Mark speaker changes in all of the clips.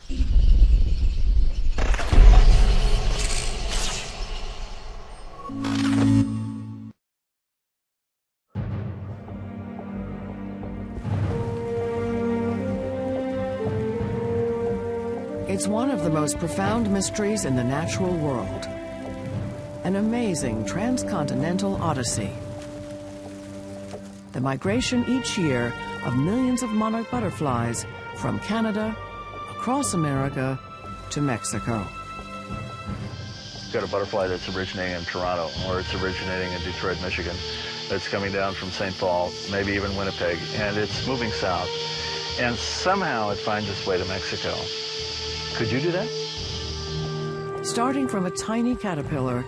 Speaker 1: It's one of the most profound mysteries in the natural world. An amazing transcontinental odyssey. The migration each year of millions of monarch butterflies from Canada, across America, to Mexico.
Speaker 2: You've got a butterfly that's originating in Toronto, or it's originating in Detroit, Michigan. It's coming down from St. Paul, maybe even Winnipeg, and it's moving south. And somehow it finds its way to Mexico. Could you do that?
Speaker 1: Starting from a tiny caterpillar,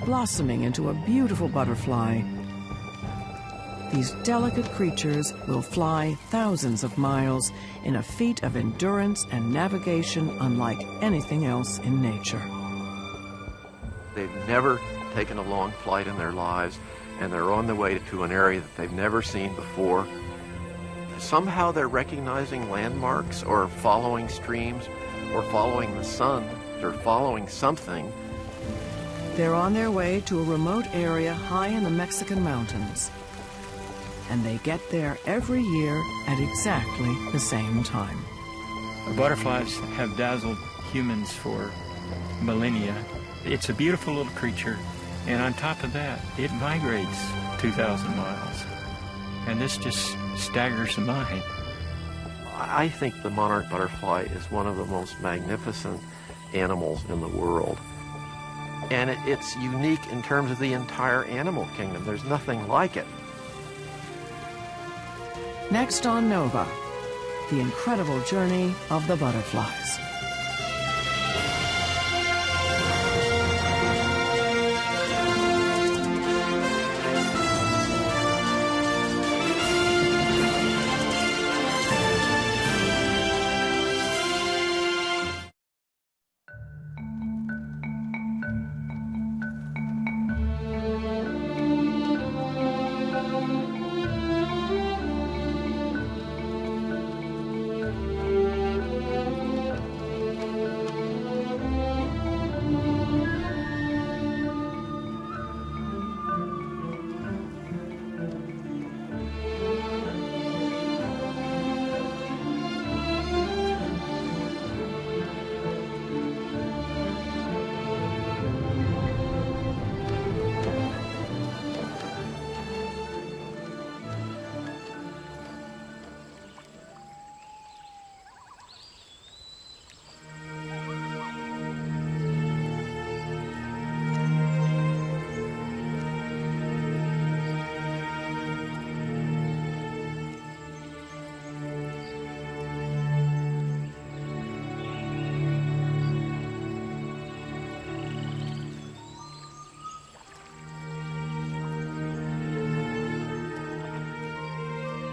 Speaker 1: blossoming into a beautiful butterfly, these delicate creatures will fly thousands of miles in a feat of endurance and navigation unlike anything else in nature.
Speaker 3: They've never taken a long flight in their lives, and they're on the way to an area that they've never seen before. Somehow they're recognizing landmarks or following streams or following the sun or following something.
Speaker 1: They're on their way to a remote area high in the Mexican mountains. And they get there every year at exactly the same time.
Speaker 4: The butterflies have dazzled humans for millennia. It's a beautiful little creature, and on top of that, it migrates 2,000 miles. And this just staggers the mind.
Speaker 3: I think the monarch butterfly is one of the most magnificent animals in the world. And it's unique in terms of the entire animal kingdom. There's nothing like it.
Speaker 1: Next on Nova, the incredible journey of the butterflies.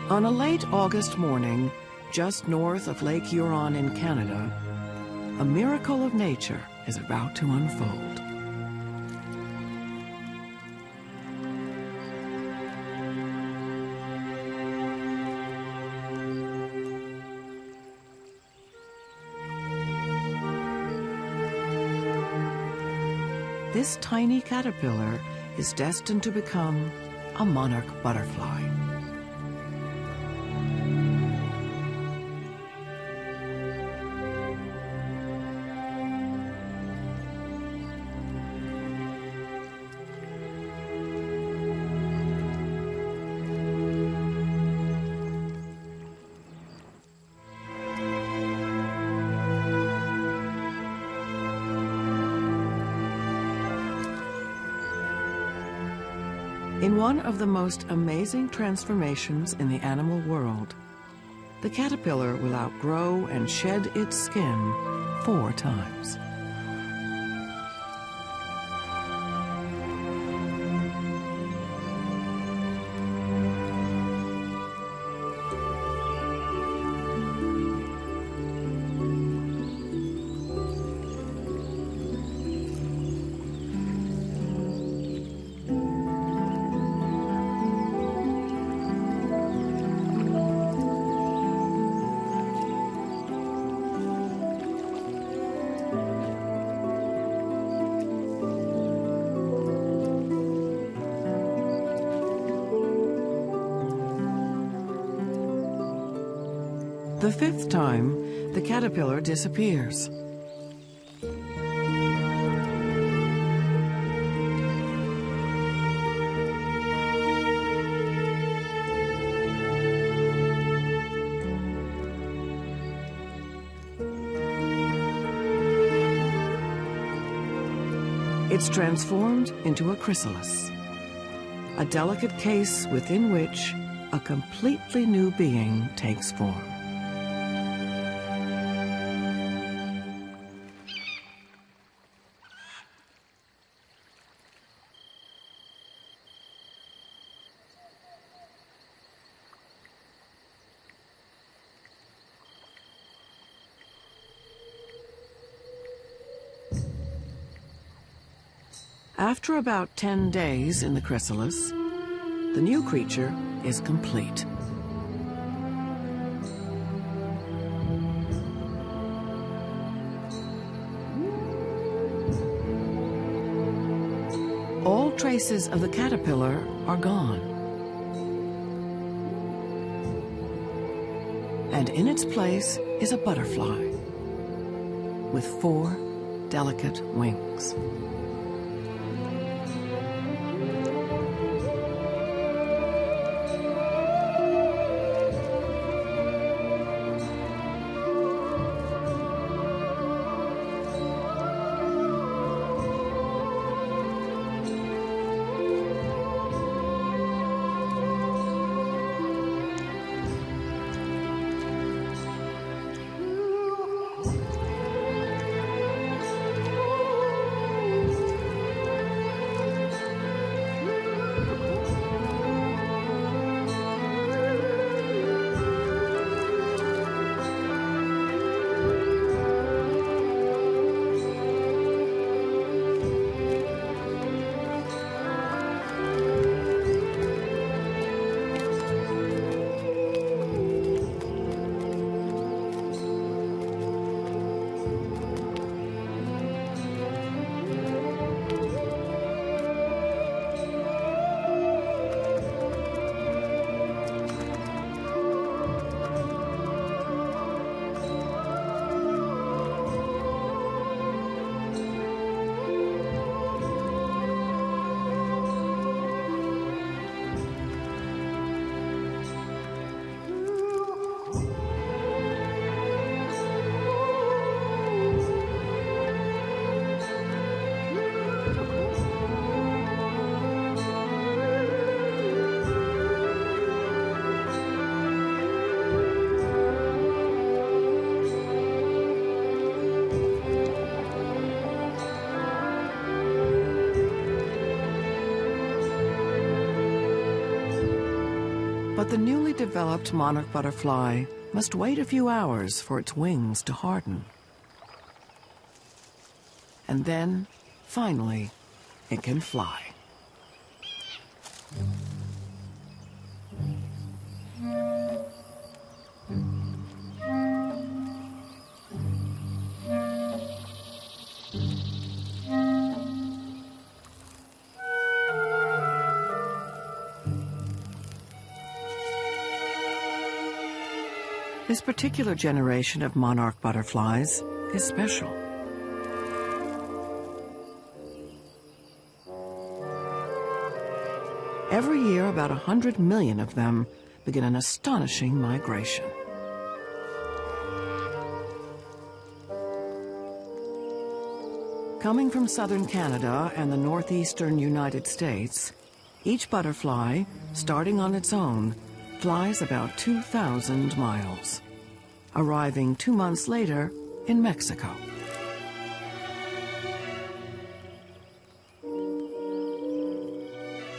Speaker 1: On a late August morning, just north of Lake Huron in Canada, a miracle of nature is about to unfold. This tiny caterpillar is destined to become a monarch butterfly. In one of the most amazing transformations in the animal world, the caterpillar will outgrow and shed its skin 4 times. The fifth time, the caterpillar disappears. It's transformed into a chrysalis, a delicate case within which a completely new being takes form. After about 10 days in the chrysalis, the new creature is complete. All traces of the caterpillar are gone. And in its place is a butterfly with 4 delicate wings. But the newly developed monarch butterfly must wait a few hours for its wings to harden. And then, finally, it can fly. This particular generation of monarch butterflies is special. Every year, about 100 million of them begin an astonishing migration. Coming from southern Canada and the northeastern United States, each butterfly, starting on its own, flies about 2,000 miles, arriving 2 months later in Mexico.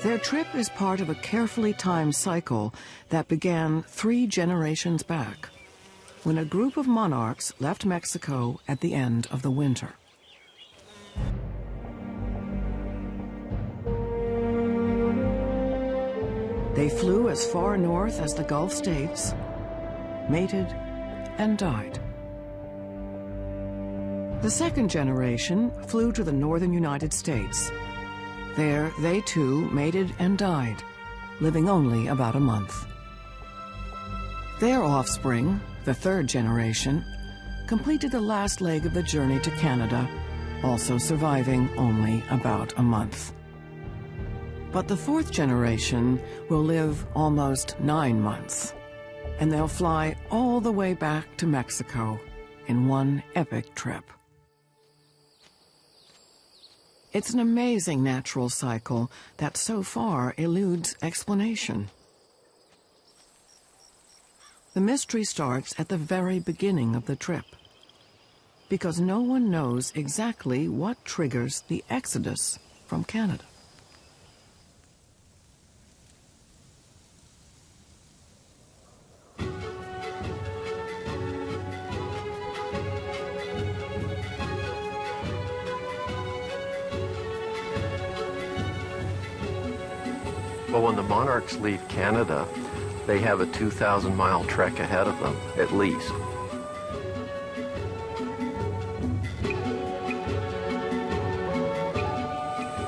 Speaker 1: Their trip is part of a carefully timed cycle that began 3 generations back, when a group of monarchs left Mexico at the end of the winter. They flew as far north as the Gulf states, mated, and died. The second generation flew to the northern United States. There, they too mated and died, living only about a month. Their offspring, The third generation completed the last leg of the journey to Canada, also surviving only about a month. But the fourth generation will live almost 9 months, and they'll fly all the way back to Mexico in one epic trip. It's an amazing natural cycle that so far eludes explanation. The mystery starts at the very beginning of the trip, because no one knows exactly what triggers the exodus from Canada.
Speaker 3: Well, when the monarchs leave Canada, they have a 2,000-mile trek ahead of them, at least.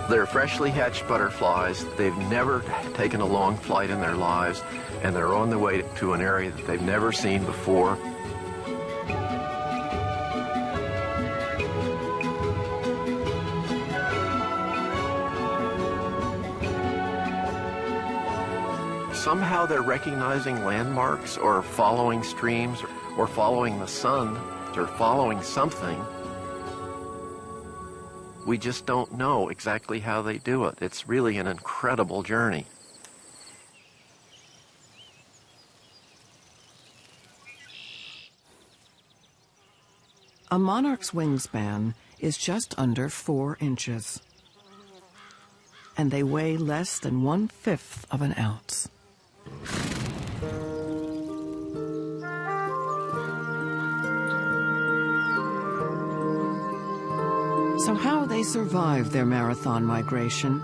Speaker 3: They're freshly hatched butterflies. They've never taken a long flight in their lives, and they're on the way to an area that they've never seen before. Somehow they're recognizing landmarks or following streams or following the sun or following something. We just don't know exactly how they do it. It's really an incredible journey.
Speaker 1: A monarch's wingspan is just under 4 inches, and they weigh less than 1/5 of an ounce. So how they survive their marathon migration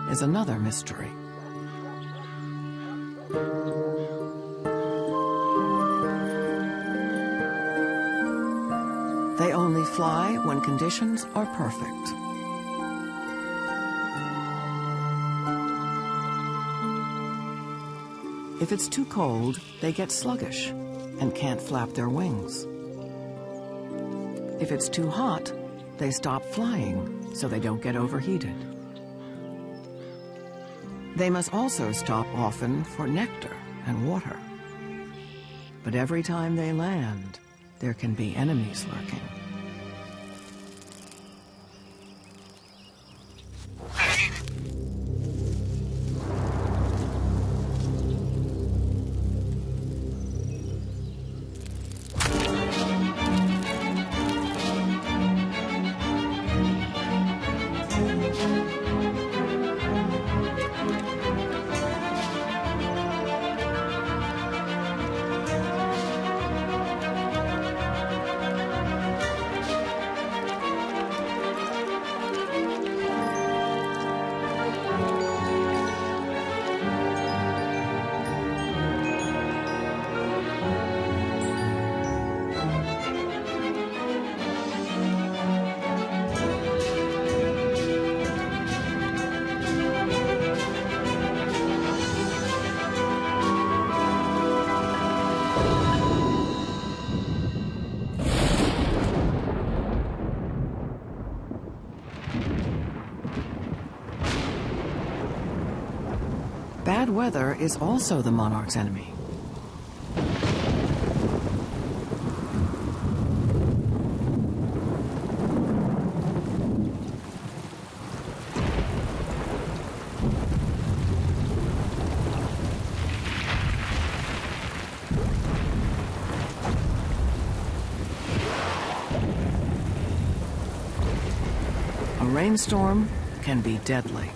Speaker 1: is another mystery. They only fly when conditions are perfect. If it's too cold, they get sluggish and can't flap their wings. If it's too hot, they stop flying so they don't get overheated. They must also stop often for nectar and water. But every time they land, there can be enemies lurking. Bad weather is also the monarch's enemy. A rainstorm can be deadly.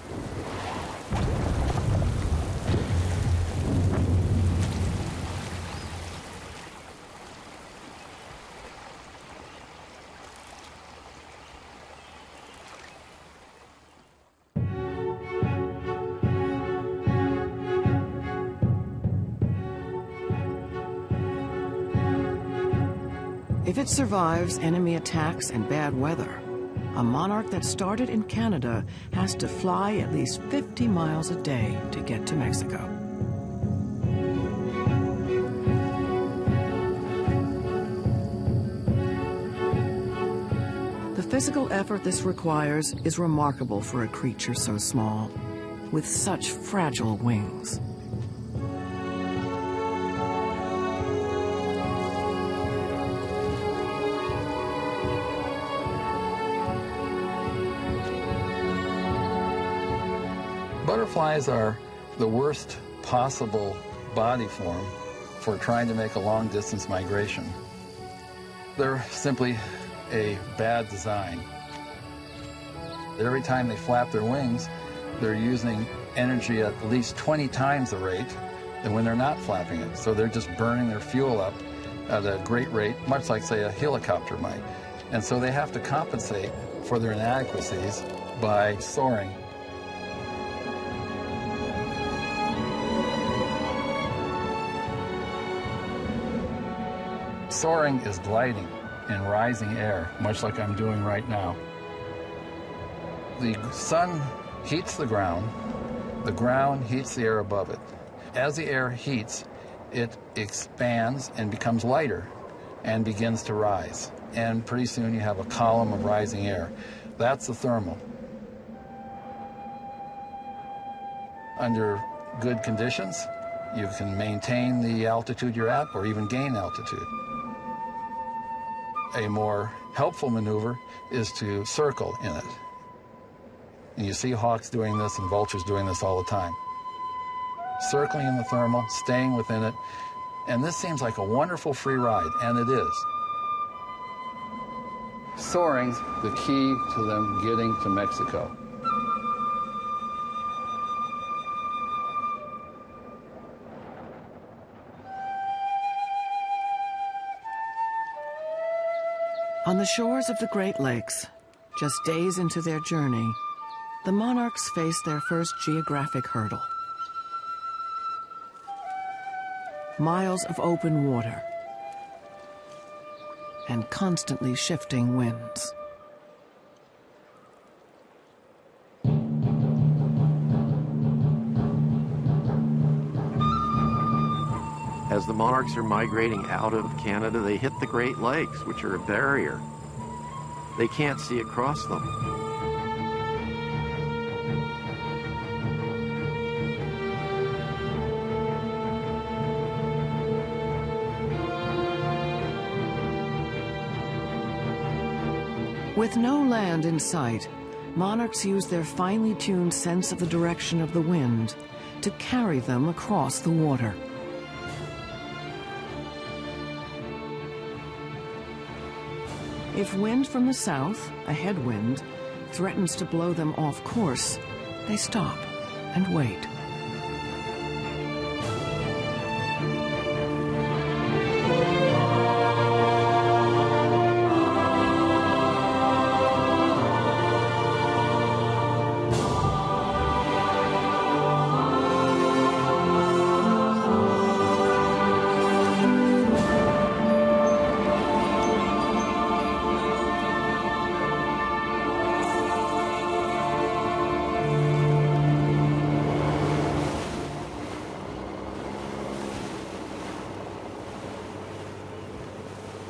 Speaker 1: If it survives enemy attacks and bad weather, a monarch that started in Canada has to fly at least 50 miles a day to get to Mexico. physical effort this requires is remarkable for a creature so small, with such fragile wings.
Speaker 5: Butterflies are the worst possible body form for trying to make a long-distance migration. They're simply a bad design. Every time they flap their wings, they're using energy at least 20 times the rate than when they're not flapping it. So they're just burning their fuel up at a great rate, much like, say, a helicopter might. And so they have to compensate for their inadequacies by soaring. Soaring is gliding in rising air, much like I'm doing right now. The sun heats the ground heats the air above it. As the air heats, it expands and becomes lighter and begins to rise. And pretty soon you have a column of rising air. That's the thermal. Under good conditions, you can maintain the altitude you're at or even gain altitude. A more helpful maneuver is to circle in it. And you see hawks doing this and vultures doing this all the time. Circling in the thermal, staying within it, and this seems like a wonderful free ride, and it is. Soaring's the key to them getting to Mexico.
Speaker 1: On the shores of the Great Lakes, just days into their journey, the monarchs face their first geographic hurdle. Miles of open water and constantly shifting winds.
Speaker 3: As the monarchs are migrating out of Canada, they hit the Great Lakes, which are a barrier. They can't see across them.
Speaker 1: With no land in sight, monarchs use their finely tuned sense of the direction of the wind to carry them across the water. If wind from the south, a headwind, threatens to blow them off course, they stop and wait.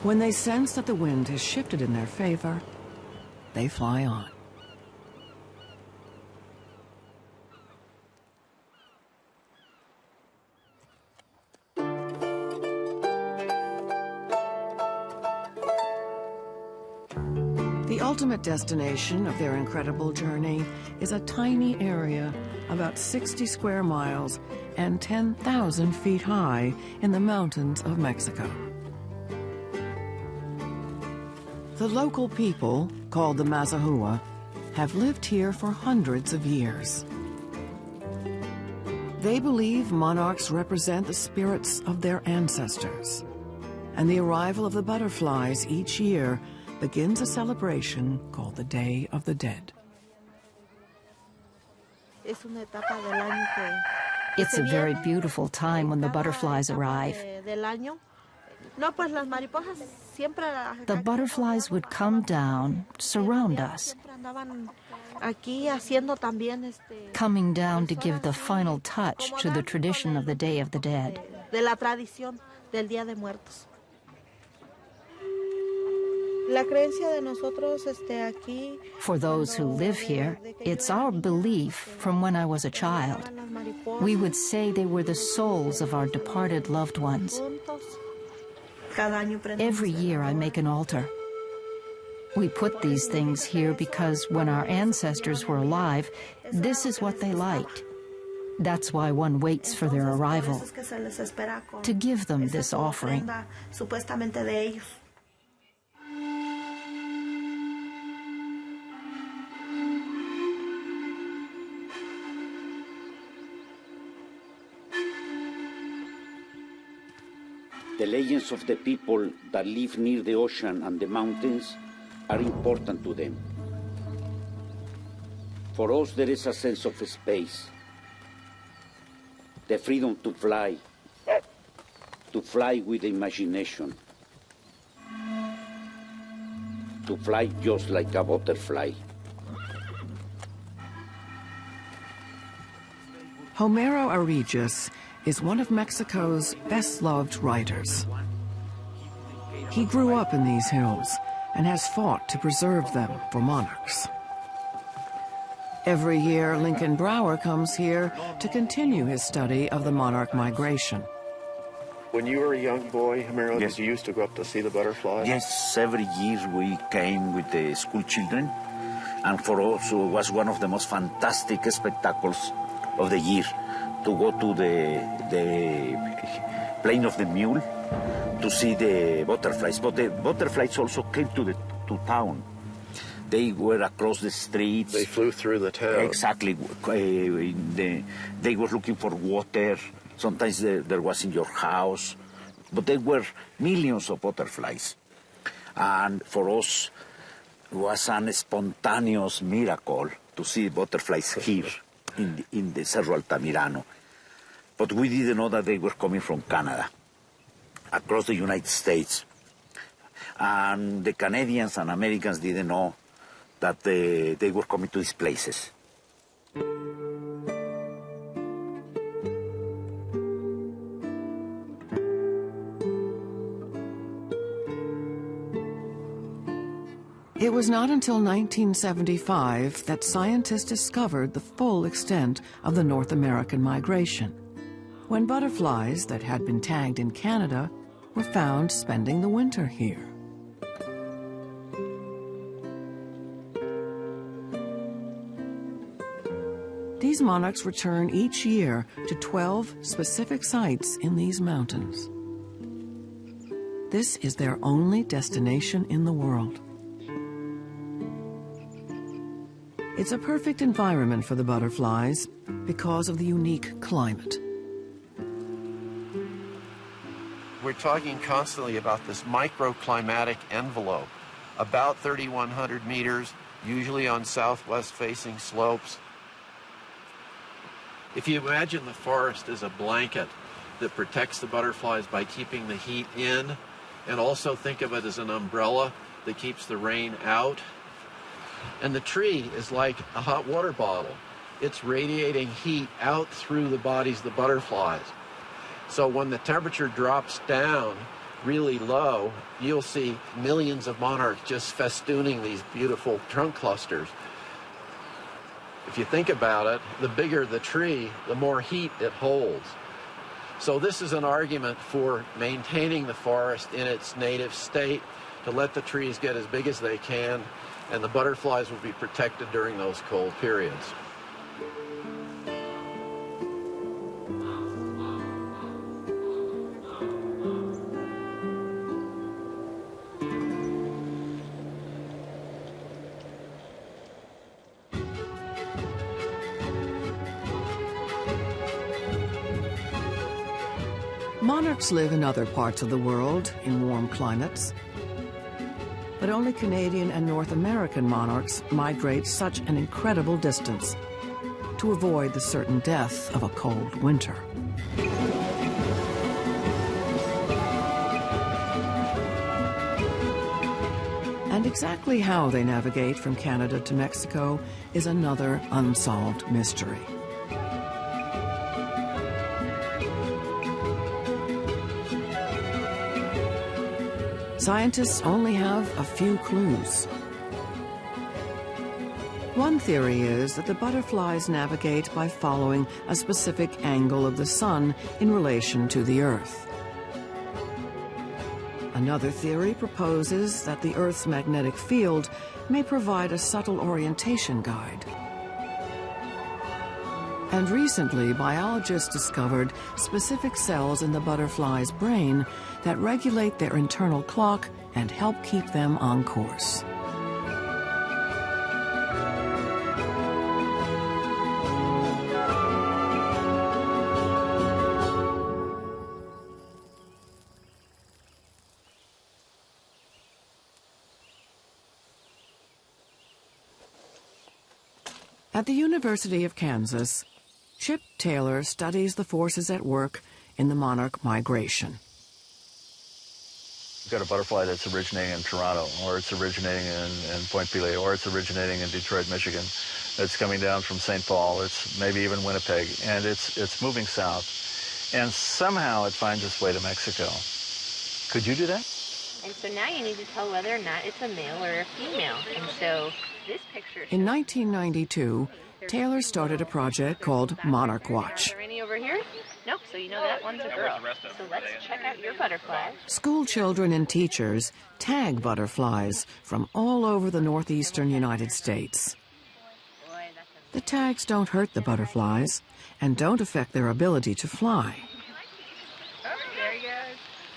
Speaker 1: When they sense that the wind has shifted in their favor, they fly on. The ultimate destination of their incredible journey is a tiny area about 60 square miles and 10,000 feet high in the mountains of Mexico. The local people, called the Mazahua, have lived here for hundreds of years. They believe monarchs represent the spirits of their ancestors, and the arrival of the butterflies each year begins a celebration called the Day of the Dead.
Speaker 6: It's a very beautiful time when the butterflies arrive. The butterflies would come down, surround us, coming down to give the final touch to the tradition of the Day of the Dead. For those who live here, it's our belief from when I was a child. We would say they were the souls of our departed loved ones. Every year I make an altar. We put these things here because when our ancestors were alive, this is what they liked. That's why one waits for their arrival, to give them this offering.
Speaker 7: The legends of the people that live near the ocean and the mountains are important to them. For us, there is a sense of space, the freedom to fly with imagination, to fly just like a butterfly.
Speaker 1: Homero Aregis is one of Mexico's best-loved writers. He grew up in these hills and has fought to preserve them for monarchs. Every year, Lincoln Brower comes here to continue his study of the monarch migration.
Speaker 3: When you were a young boy, Homero,
Speaker 8: Yes.
Speaker 3: did you used to go up to see the butterflies?
Speaker 8: Yes, every year we came with the school children, and for us it was one of the most fantastic spectacles of the year to go to the plain of the Mule to see the butterflies. But the butterflies also came to town. They were across the streets.
Speaker 3: They flew through the town.
Speaker 8: Exactly. They were looking for water. Sometimes there was in your house. But there were millions of butterflies. And for us, it was an spontaneous miracle to see butterflies here in the Cerro Altamirano. But we didn't know that they were coming from Canada, across the United States. And the Canadians and Americans didn't know that they were coming to these places.
Speaker 1: It was not until 1975 that scientists discovered the full extent of the North American migration, when butterflies that had been tagged in Canada were found spending the winter here. These monarchs return each year to 12 specific sites in these mountains. This is their only destination in the world. It's a perfect environment for the butterflies because of the unique climate.
Speaker 3: We're talking constantly about this microclimatic envelope, about 3,100 meters, usually on southwest-facing slopes. If you imagine the forest as a blanket that protects the butterflies by keeping the heat in, and also think of it as an umbrella that keeps the rain out. And the tree is like a hot water bottle. It's radiating heat out through the bodies of the butterflies. So when the temperature drops down really low, you'll see millions of monarchs just festooning these beautiful trunk clusters. If you think about it, the bigger the tree, the more heat it holds. So this is an argument for maintaining the forest in its native state, to let the trees get as big as they can, and the butterflies will be protected during those cold periods.
Speaker 1: Monarchs live in other parts of the world in warm climates, but only Canadian and North American monarchs migrate such an incredible distance to avoid the certain death of a cold winter. And exactly how they navigate from Canada to Mexico is another unsolved mystery. Scientists only have a few clues. One theory is that the butterflies navigate by following a specific angle of the sun in relation to the Earth. Another theory proposes that the Earth's magnetic field may provide a subtle orientation guide. And recently, biologists discovered specific cells in the butterfly's brain that regulate their internal clock and help keep them on course. At the University of Kansas, Chip Taylor studies the forces at work in the monarch migration.
Speaker 2: You've got a butterfly that's originating in Toronto, or it's originating in Point Pelee, or it's originating in Detroit, Michigan. It's coming down from St. Paul, it's maybe even Winnipeg, and it's moving south. And somehow it finds its way to Mexico. Could you do that?
Speaker 9: And so now you need to tell whether or not it's a male or a female. And so this picture...
Speaker 1: In 1992, Taylor started a project called Monarch Watch.
Speaker 9: Are there any over here? Nope, so you know that one's a girl. So let's check out your butterfly.
Speaker 1: School children and teachers tag butterflies from all over the northeastern United States. The tags don't hurt the butterflies and don't affect their ability to fly.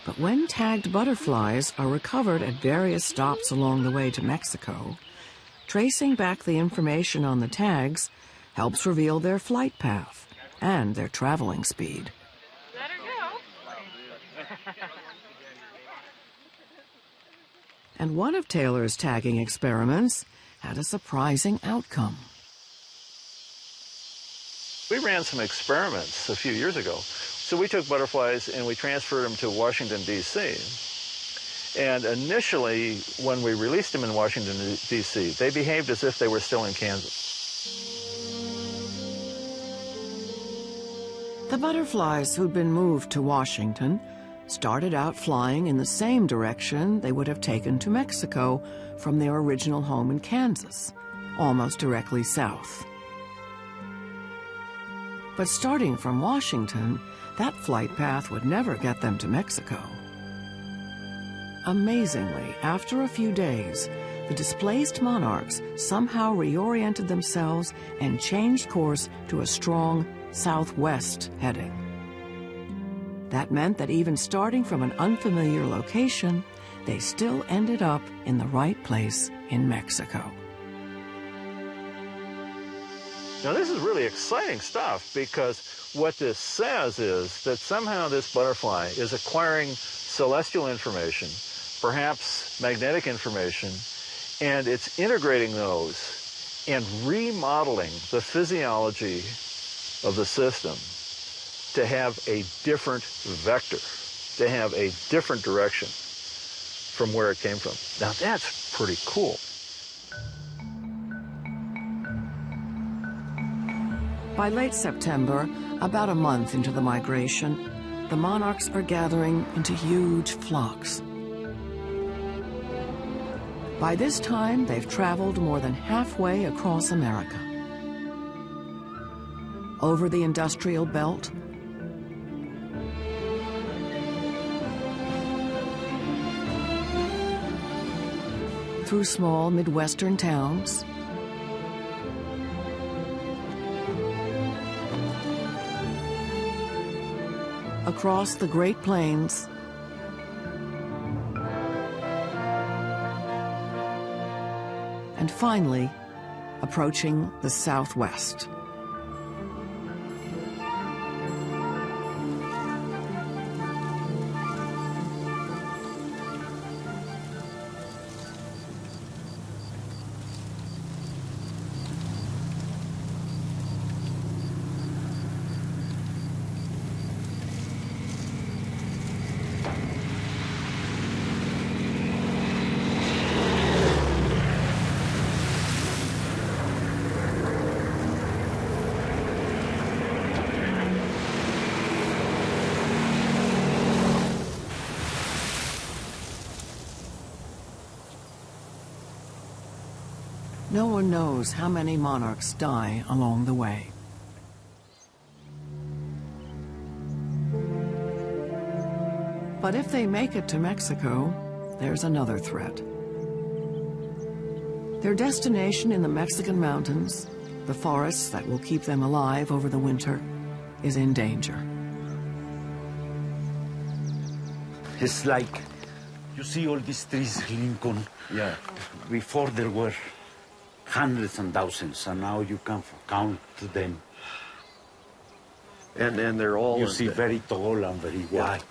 Speaker 1: But when tagged butterflies are recovered at various stops along the way to Mexico, tracing back the information on the tags helps reveal their flight path and their traveling speed.
Speaker 9: Let her go.
Speaker 1: And one of Taylor's tagging experiments had a surprising outcome.
Speaker 2: We ran some experiments a few years ago. So we took butterflies and we transferred them to Washington, D.C. And initially, when we released them in Washington, D.C., they behaved as if they were still in Kansas.
Speaker 1: The butterflies who'd been moved to Washington started out flying in the same direction they would have taken to Mexico from their original home in Kansas, almost directly south. But starting from Washington, that flight path would never get them to Mexico. Amazingly, after a few days, the displaced monarchs somehow reoriented themselves and changed course to a strong southwest heading. That meant that even starting from an unfamiliar location, they still ended up in the right place in Mexico.
Speaker 2: Now, this is really exciting stuff, because what this says is that somehow this butterfly is acquiring celestial information, perhaps magnetic information, and it's integrating those and remodeling the physiology of the system to have a different vector, to have a different direction from where it came from. Now, that's pretty cool.
Speaker 1: By late September, about a month into the migration, the monarchs are gathering into huge flocks. By this time, they've traveled more than halfway across America. Over the industrial belt, through small Midwestern towns, across the Great Plains, and finally, approaching the Southwest. No one knows how many monarchs die along the way. But if they make it to Mexico, there's another threat. Their destination in the Mexican mountains, the forests that will keep them alive over the winter, is in danger.
Speaker 7: It's like, you see all these trees, Lincoln?
Speaker 8: Yeah.
Speaker 7: Before there were hundreds and thousands, and now you can count them.
Speaker 3: And they're all...
Speaker 7: You see very tall and very wide.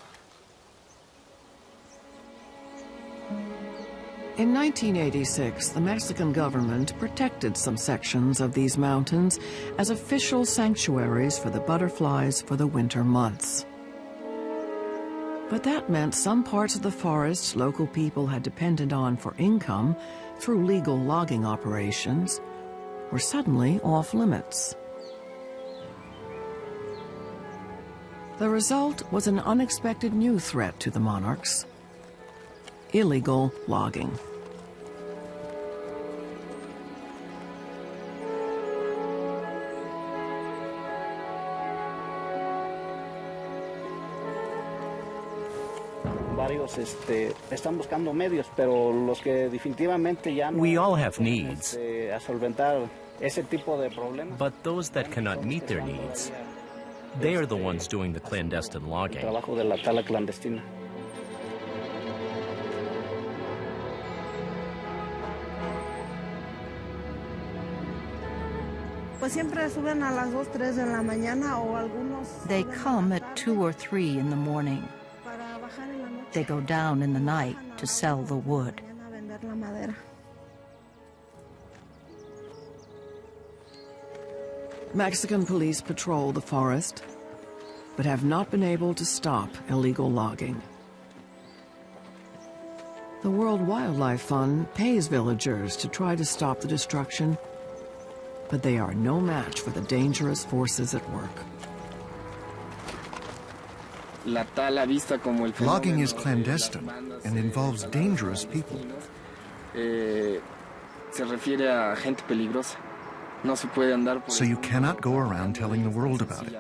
Speaker 1: In 1986, the Mexican government protected some sections of these mountains as official sanctuaries for the butterflies for the winter months. But that meant some parts of the forest local people had depended on for income through legal logging operations were suddenly off limits. The result was an unexpected new threat to the monarchs: illegal logging.
Speaker 10: We all have needs, but those that cannot meet their needs, they are the ones doing the clandestine logging.
Speaker 6: They come at 2 or 3 in the morning. They go down in the night to sell the wood.
Speaker 1: Mexican police patrol the forest, but have not been able to stop illegal logging. The World Wildlife Fund pays villagers to try to stop the destruction, but they are no match for the dangerous forces at work.
Speaker 11: Logging is clandestine and involves dangerous people. So you cannot go around telling the world about it.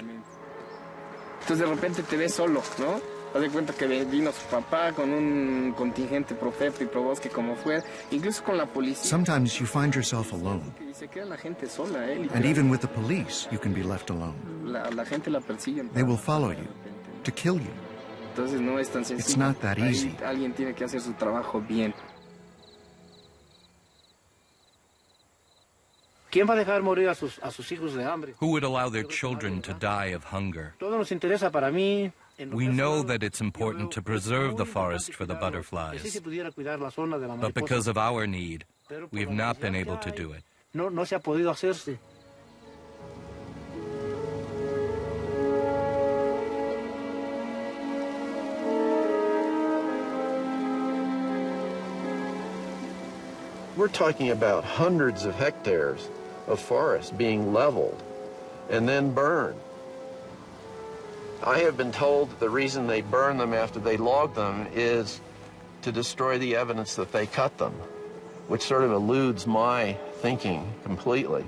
Speaker 11: Sometimes you find yourself alone. And even with the police, you can be left alone. They will follow you, to kill you. It's not that easy.
Speaker 12: Who would allow their children to die of hunger? We know that it's important to preserve the forest for the butterflies, but because of our need, we have not been able to do it.
Speaker 3: We're talking about hundreds of hectares of forest being leveled and then burned. I have been told that the reason they burn them after they log them is to destroy the evidence that they cut them, which sort of eludes my thinking completely.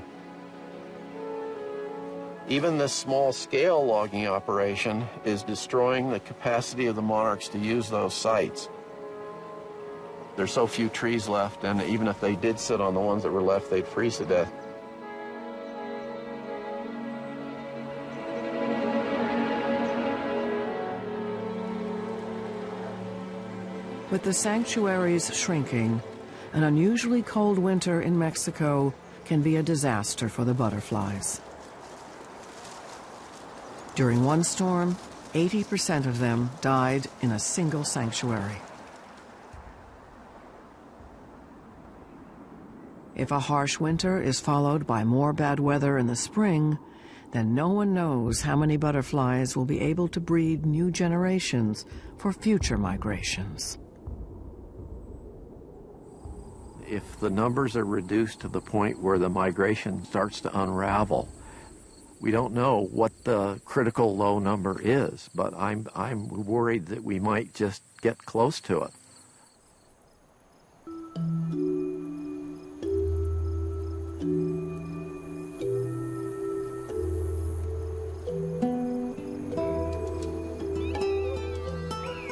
Speaker 3: Even this small-scale logging operation is destroying the capacity of the monarchs to use those sites. There's so few trees left, and even if they did sit on the ones that were left, they'd freeze to death.
Speaker 1: With the sanctuaries shrinking, an unusually cold winter in Mexico can be a disaster for the butterflies. During one storm, 80% of them died in a single sanctuary. If a harsh winter is followed by more bad weather in the spring, then no one knows how many butterflies will be able to breed new generations for future migrations.
Speaker 3: If the numbers are reduced to the point where the migration starts to unravel, we don't know what the critical low number is, but I'm worried that we might just get close to it.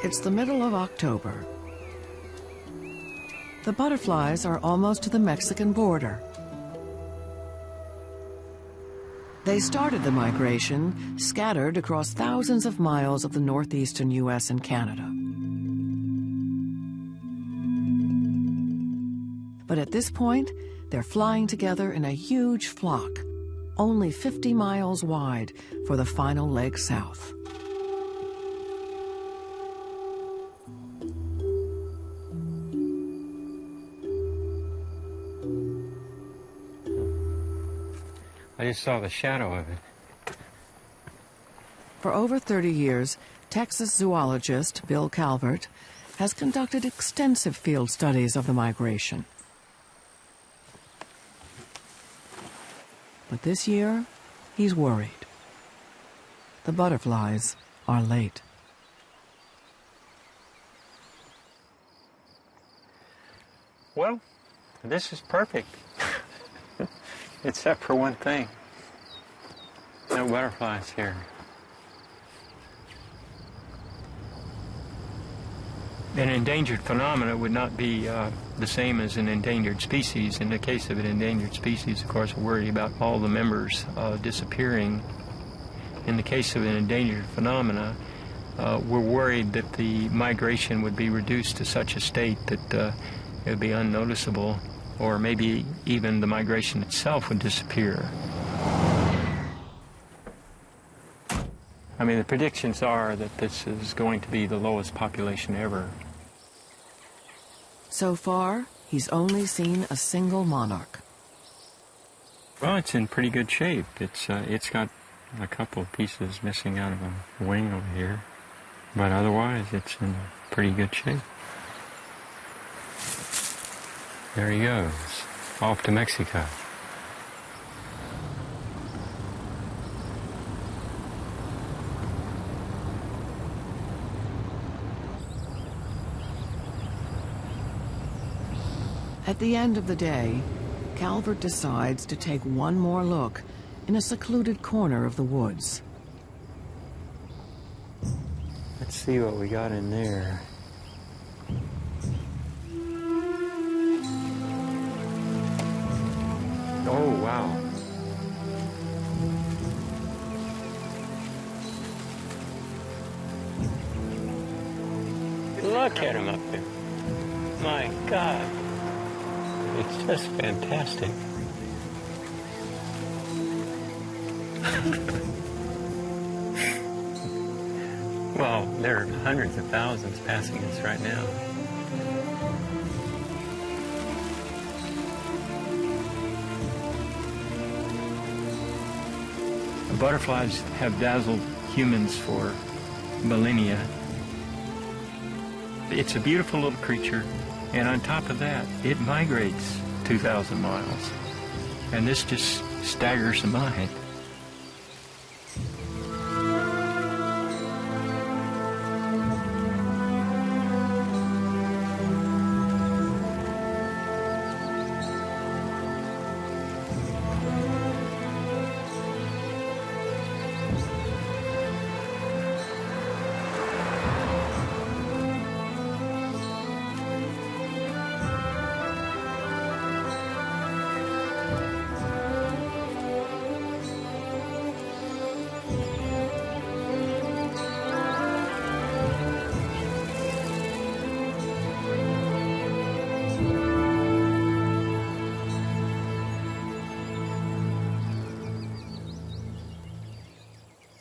Speaker 1: It's the middle of October. The butterflies are almost to the Mexican border. They started the migration scattered across thousands of miles of the northeastern U.S. and Canada. But at this point, they're flying together in a huge flock, only 50 miles wide for the final leg south.
Speaker 4: I just saw the shadow of it.
Speaker 1: For over 30 years, Texas zoologist Bill Calvert has conducted extensive field studies of the migration. But this year, he's worried. The butterflies are late.
Speaker 4: Well, this is perfect. Except for one thing. No butterflies here. An endangered phenomena would not be the same as an endangered species. In the case of an endangered species, of course, we're worried about all the members disappearing. In the case of an endangered phenomena, we're worried that the migration would be reduced to such a state that it would be unnoticeable, or maybe even the migration itself would disappear. I mean, the predictions are that this is going to be the lowest population ever.
Speaker 1: So far, he's only seen a single monarch.
Speaker 4: Well, it's in pretty good shape. It's got a couple of pieces missing out of a wing over here, but otherwise it's in pretty good shape. There he goes, off to Mexico.
Speaker 1: At the end of the day, Calvert decides to take one more look in a secluded corner of the woods.
Speaker 4: Let's see what we got in there. Oh, wow. Look at him up there. My God. It's just fantastic. Well, there are hundreds of thousands passing us right now. Butterflies have dazzled humans for millennia. It's a beautiful little creature, and on top of that, it migrates 2,000 miles. And this just staggers the mind.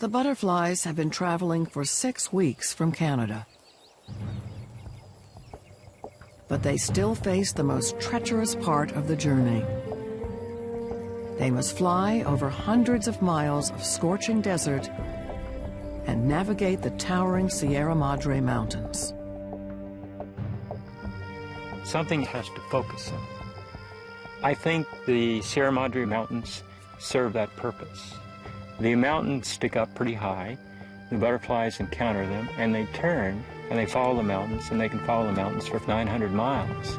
Speaker 1: The butterflies have been traveling for 6 weeks from Canada. But they still face the most treacherous part of the journey. They must fly over hundreds of miles of scorching desert and navigate the towering Sierra Madre Mountains.
Speaker 4: Something has to focus on. I think the Sierra Madre Mountains serve that purpose. The mountains stick up pretty high, the butterflies encounter them, and they turn, and they follow the mountains, and they can follow the mountains for 900 miles.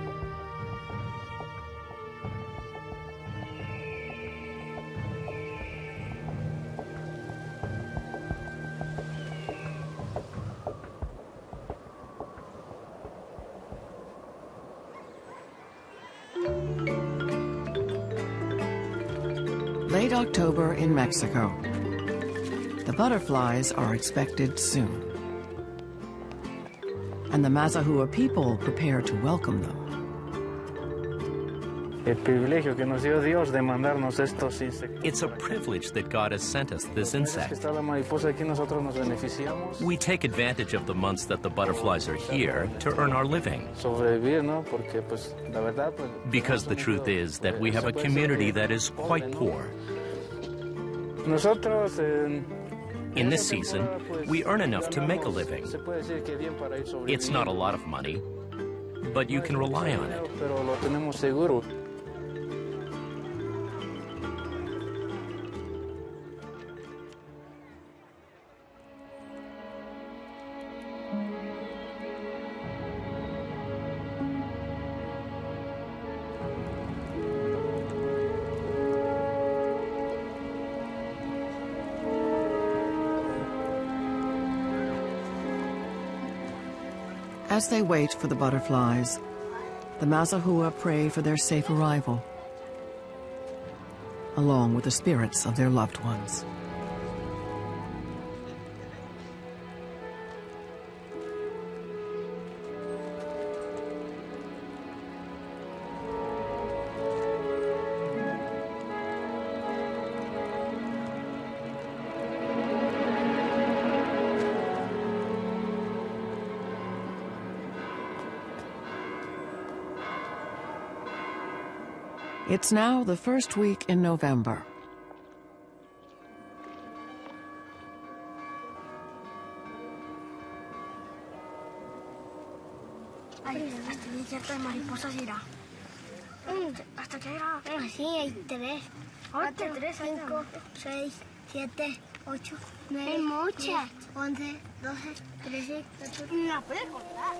Speaker 1: Late October in Mexico. The butterflies are expected soon. And the Mazahua people prepare to welcome them.
Speaker 10: It's a privilege that God has sent us this insect. We take advantage of the months that the butterflies are here to earn our living. Because the truth is that we have a community that is quite poor. In this season, we earn enough to make a living. It's not a lot of money, but you can rely on it.
Speaker 1: As they wait for the butterflies, the Mazahua pray for their safe arrival, along with the spirits of their loved ones. It's now the first week in November.
Speaker 13: Hasta que era así, hay 3, 4, 5, 6, 7, 8, 9, 10, 11, 12, 13, 14. No puedes contar.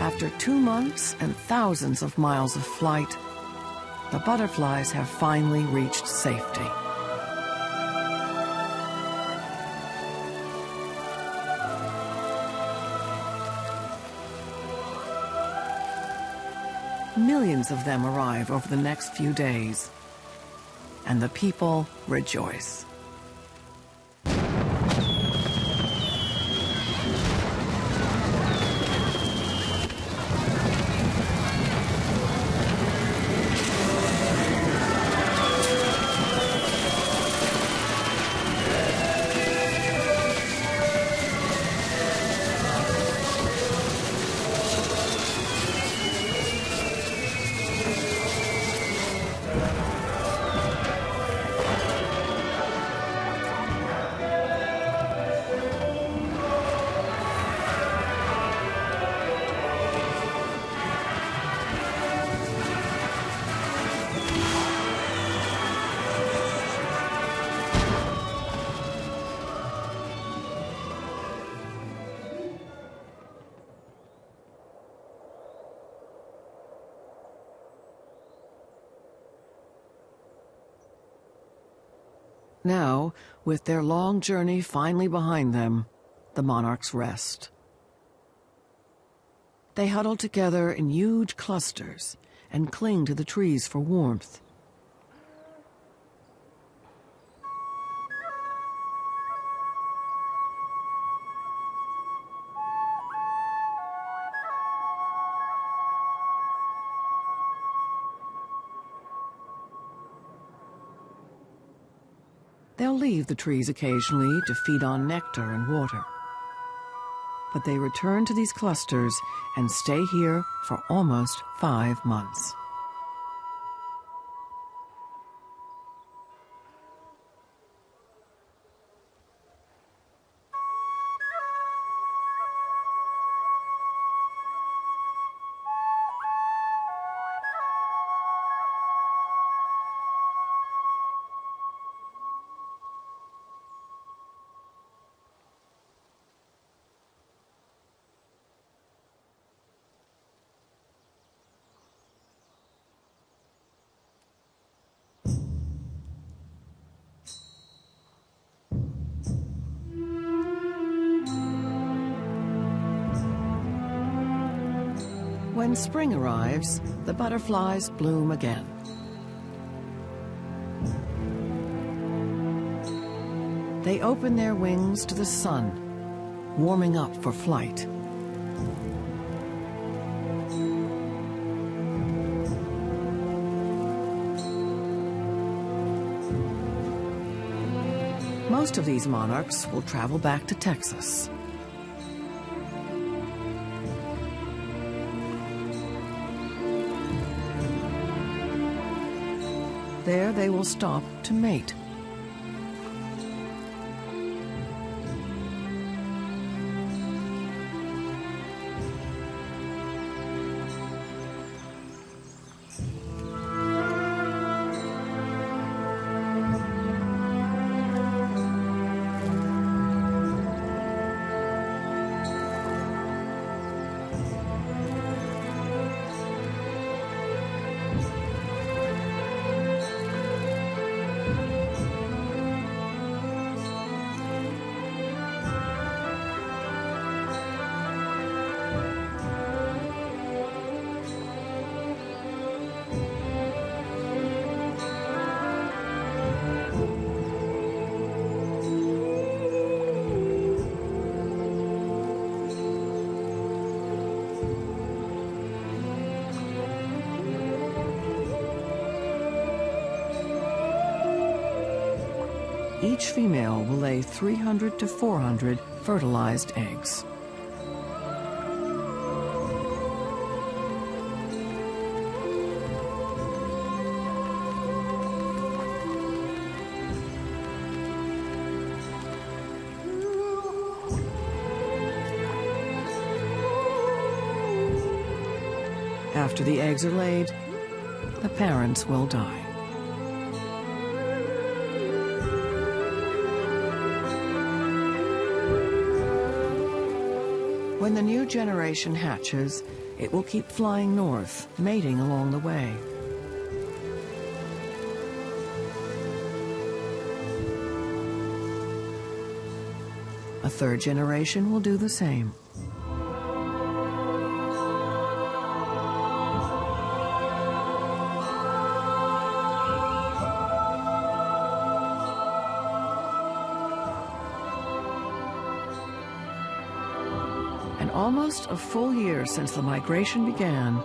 Speaker 13: After 2 months and thousands of miles of flight, the butterflies have finally reached safety. Millions of them arrive over the next few days, and the people rejoice. Now, with their long journey finally behind them, the monarchs rest. They huddle together in huge clusters and cling to the trees for warmth. They'll leave the trees occasionally to feed on nectar and water.
Speaker 1: but they return to these clusters and stay here for almost 5 months. When spring arrives, the butterflies bloom again. They open their wings to the sun, warming up for flight. Most of these monarchs will travel back to Texas. There they will stop to mate. Each female will lay 300 to 400 fertilized eggs. After the eggs are laid, the parents will die. When the new generation hatches, it will keep flying north, mating along the way. A third generation will do the same. Almost a full year since the migration began,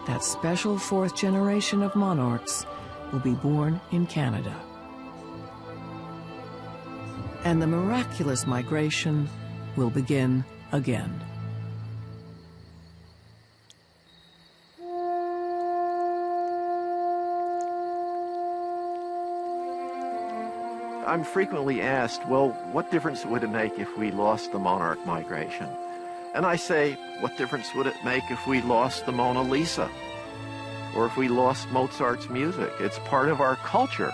Speaker 1: that special fourth generation of monarchs will be born in Canada. And the miraculous migration will begin again.
Speaker 3: I'm frequently asked, well, what difference would it make if we lost the monarch migration? And I say, what difference would it make if we lost the Mona Lisa? Or if we lost Mozart's music? It's part of our culture.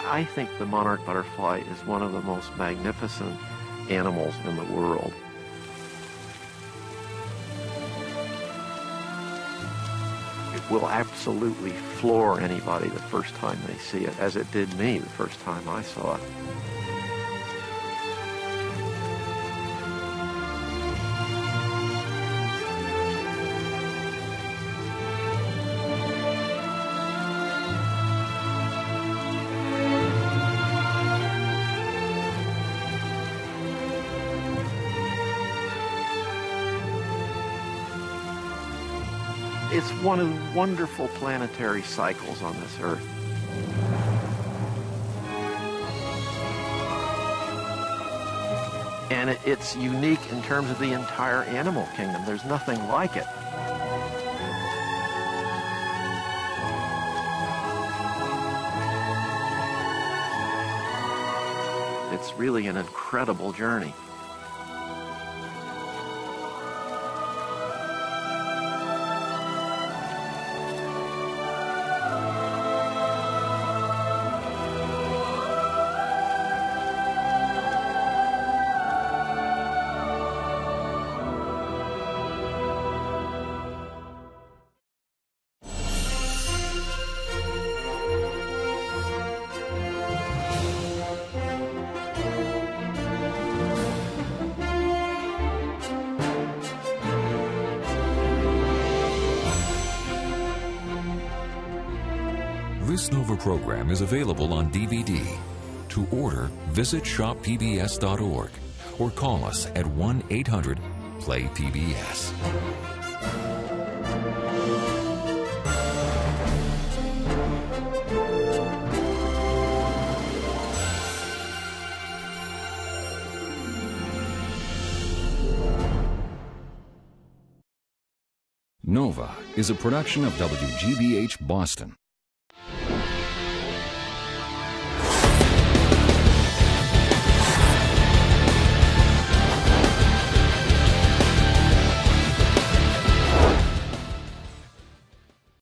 Speaker 3: I think the monarch butterfly is one of the most magnificent animals in the world. It will absolutely floor anybody the first time they see it, as it did me the first time I saw it. It's one of the wonderful planetary cycles on this Earth. And it's unique in terms of the entire animal kingdom. There's nothing like it. It's really an incredible journey.
Speaker 14: This Nova program is available on DVD. To order, visit shoppbs.org or call us at 1-800-PLAY-PBS. Nova is a production of WGBH Boston.